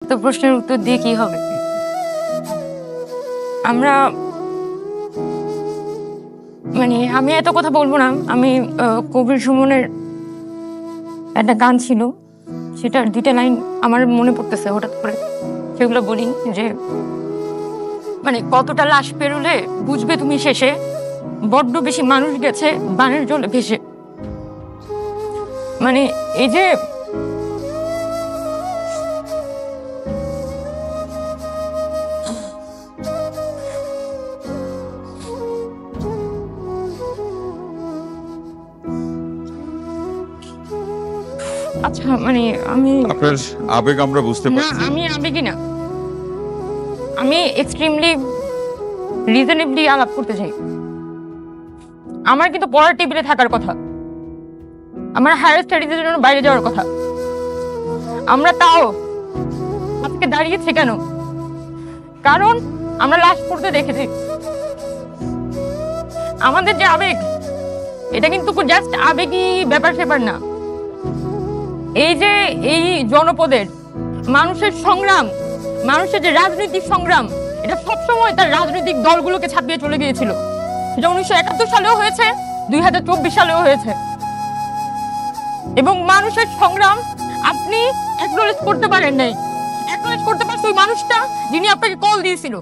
এত প্রশ্নের উত্তর দিয়ে কি হবে? আমরা আমি এত কথা বলবো না। আমি কবির সুমনের একটা গান ছিল, সেটার 2টা লাইন আমার মনে পড়তেছে হঠাৎ করে, সেগুলো বলি। যে কতটা লাশ পেরোলে বুঝবে তুমি শেষে, বড্ড বেশি মানুষ গেছে বানের জলে ভেসে। এই যে আচ্ছা আমি আপনার আবেগ আমরা বুঝতে পারছি। আমি আবেগী না, আমি এক্সট্রিমলি রিজনেবলি আলাপ করতে চাই। আমার কিন্তু পড়ার টেবিলে থাকার কথা, আমার হায়ার স্টাডিজের জন্য বাইরে যাওয়ার কথা। আমরা তাও আজকে দাঁড়িয়েছি কেন? কারণ আমরা লাশ পড়তে দেখেছি। আমাদের যে আবেগ, এটা কিন্তু জাস্ট আবেগী ব্যাপার সেপার না। এই জনপদের মানুষের সংগ্রাম, মানুষের যে রাজনৈতিক সংগ্রাম, এটা সবসময় তার রাজনৈতিক দলগুলোকে ছাপিয়ে চলে গিয়েছিল। সেটা 1971 সালেও হয়েছে, 2024 সালেও হয়েছে। এবং মানুষের সংগ্রাম আপনি অ্যাকনলেজ করতে পারেন নাই। অ্যাকনলেজ করতে পারছে ওই মানুষটা যিনি আপনাকে কল দিয়েছিল।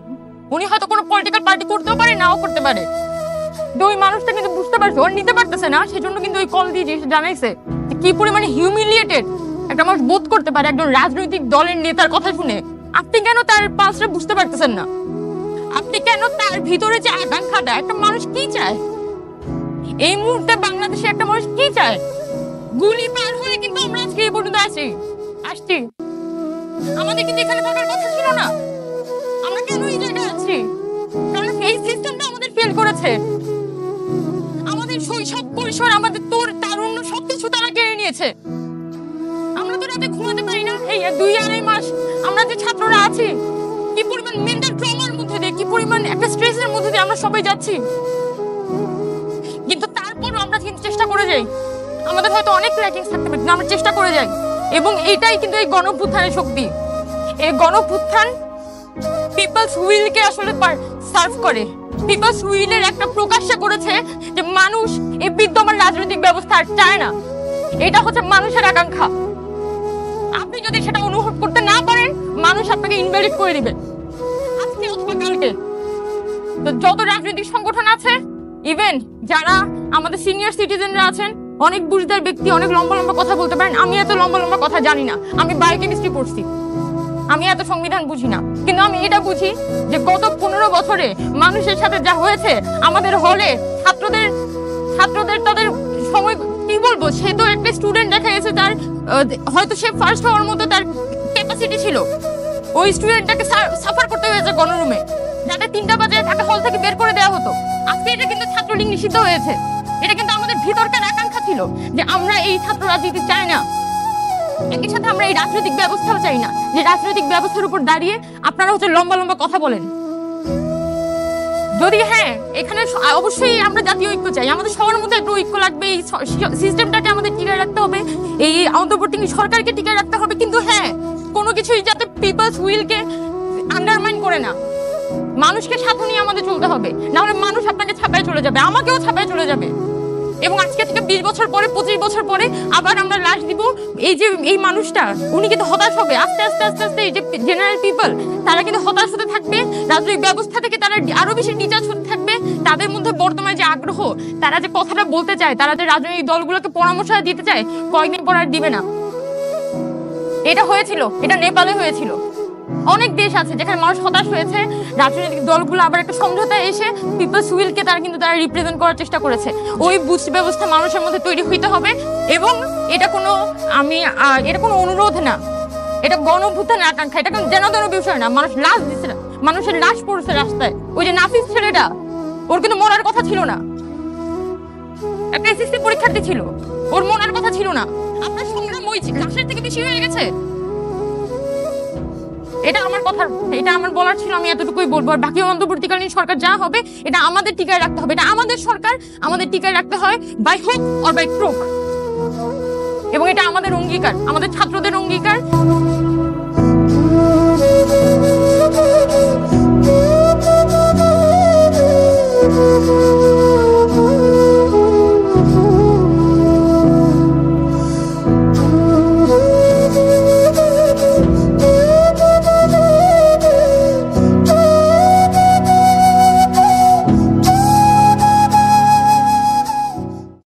উনি হয়তো কোনো পলিটিক্যাল পার্টি করতেও পারে, নাও করতে পারে। ওই মানুষটা কিন্তু বুঝতে পারছে ওর নিতে পারতেছে না, সেজন্য কিন্তু ওই কল দিয়ে জানাইছে কি পরিমাণে হিউমিলিয়েটেড একটা মানুষ বোধ করতে পারে একজন রাজনৈতিক দলের নেতার কথা শুনে। আপনি কেন তার পালসটা বুঝতে পারতেছেন না? আপনি কেন তার ভিতরে যে আকাঙ্ক্ষাটা, একটা মানুষ কি চায় এই মুহূর্তে বাংলাদেশে, একটা মানুষ কি চায়? গুলি পার হয়ে কিন্তু আমরা আজকে এই পর্যন্ত আসছি। আমাদের কিন্তু এখানে থাকার কথা ছিল না। আমরা কেন এই জায়গায় আছি? কারণ এই সিস্টেমটা আমাদের ফেল করেছে। আমাদের শৈশব, কৈশোর, আমাদের তারুণ্য সবকিছু তারা কেড়ে নিয়েছে। আমরা তো রাতে ঘুমাতে পারি না। এই 2-2.5 মাস আমরা যে ছাত্ররা আছি, কি পরিমাণ মেন্টাল ট্রমার মধ্যে দিয়ে, কি পরিমাণ একটা স্ট্রেসের মধ্যে দিয়ে আমরা সবাই যাচ্ছি। কিন্তু তারপরও আমরা কিন্তু চেষ্টা করে যাই। আমাদের হয়তো অনেক ল্যাকিংস থাকতে পারে, কিন্তু আমরা চেষ্টা করে যাই। এবং এইটাই কিন্তু এই গণঅভ্যুত্থানের শক্তি। এই গণঅভ্যুত্থান পিপলস উইলকে আসলে সার্ভ করে। পিপলস উইলের একটা প্রকাশ করেছে যে মানুষ এই বিদ্যমান রাজনৈতিক ব্যবস্থা আর চায় না। এটা হচ্ছে মানুষের আকাঙ্ক্ষা। আপনি যদি সেটা অনুভব করতে না পারেন, মানুষ আপনাকে ইনভ্যালিড করে দিবে আজকে অথবা কালকে। তো যত রাজনৈতিক সংগঠন আছে, ইভেন যারা আমাদের সিনিয়র সিটিজেনরা আছেন, অনেক বুঝদার ব্যক্তি, অনেক লম্বা লম্বা কথা বলতে পারেন। আমি এত লম্বা লম্বা কথা জানি না, আমি বায়োকেমিস্ট্রি পড়ছি, আমি এত সংবিধান বুঝি না। কিন্তু আমি এটা বুঝি যে গত 15 বছরে মানুষের সাথে যা হয়েছে, আমাদের হলে ছাত্রদের তাদের সময় কি বলবো, সে তো একটা স্টুডেন্ট দেখা গেছে, তার হয়তো সে ফার্স্ট হওয়ার মতো তার ক্যাপাসিটি ছিল। ওই স্টুডেন্টটাকে সাফার করতে হয়েছে গণরুমে, যাতে 3টা বাজে তাকে হল থেকে বের করে দেওয়া হতো। আজকে এটা কিন্তু ছাত্রলীগ নিষিদ্ধ হয়েছে। এটা কিন্তু আমাদের ভিতরকার আকাঙ্ক্ষা ছিল যে আমরা এই ছাত্র রাজনীতি চাই না। একই সাথে আমরা এই রাজনৈতিক ব্যবস্থাও চাই না, যে রাজনৈতিক ব্যবস্থার উপর দাঁড়িয়ে আপনারা লম্বা লম্বা কথা বলেন। যদি এখানে অবশ্যই আমরা জাতীয় ঐক্য চাই, আমাদের সবার মধ্যে একটা ঐক্য লাগবে। এই সিস্টেমটাকে আমাদের টিকায় রাখতে হবে, এই অন্তর্বর্তী সরকারকে টিকায় রাখতে হবে। কিন্তু কোনো কিছুই যাতে পিপলস উইলকে আন্ডারমাইন করে না। মানুষকে সাথে নিয়ে আমাদের চলতে হবে, না হলে মানুষ আপনাকে ছাপায় চলে যাবে, আমাকেও ছাপায় চলে যাবে। এবং আজকে থেকে 20 বছর পরে, 25 বছর পরে আবার আমরা লাশ দিব। এই মানুষটা, উনি কিন্তু হতাশ হবে। আস্তে আস্তে আস্তে আস্তে এই যে জেনারেল পিপল, তারা কিন্তু হতাশ হতে থাকবে। রাজনৈতিক ব্যবস্থা থেকে তারা আরো বেশি ডিটাচ হতে থাকবে। তাদের মধ্যে বর্তমানে যে আগ্রহ, তারা যে কথাটা বলতে চায়, তারা যে রাজনৈতিক দলগুলোকে পরামর্শ দিতে চায়, কয়েকদিন পর আর দিবে না। এটা হয়েছিল, এটা নেপালে হয়েছিল। অনেক দেশ আছে যেখানে মানুষ হতাশ হয়েছে, রাজনৈতিক দলগুলো আবার একটা সমঝোতায় এসে পিপলস উইলকে তারা রিপ্রেজেন্ট করার চেষ্টা করেছে। ওই বুঝ ব্যবস্থা মানুষের মধ্যে তৈরি হইতে হবে। এবং এটা কোনো অনুরোধ না, এটা গণঅভ্যুত্থানের আকাঙ্ক্ষা। এটা কোনো যেন বিষয় না। মানুষ লাশ দিচ্ছে না, মানুষের লাশ পড়ছে রাস্তায়। ওই যে নাফিস ছেলেটা, ওর কিন্তু মরার কথা ছিল না। একটা এসএসসি পরীক্ষার্থী ছিল, ওর মরার কথা ছিল না। আপনার সংগ্রাম ওই লাশের থেকে বেশি হয়ে গেছে। এটা আমার কথা, এটা আমার বলার ছিল। আমি এতটুকুই বলবো। আর বাকি অন্তর্বর্তীকালীন সরকার যা হবে, এটা আমাদের টিকায় রাখতে হবে। এটা আমাদের সরকার, আমাদের টিকায় রাখতে হয়, বাই হোক অর বাই ক্রোক। এবং এটা আমাদের অঙ্গীকার, আমাদের ছাত্রদের অঙ্গীকার। পারি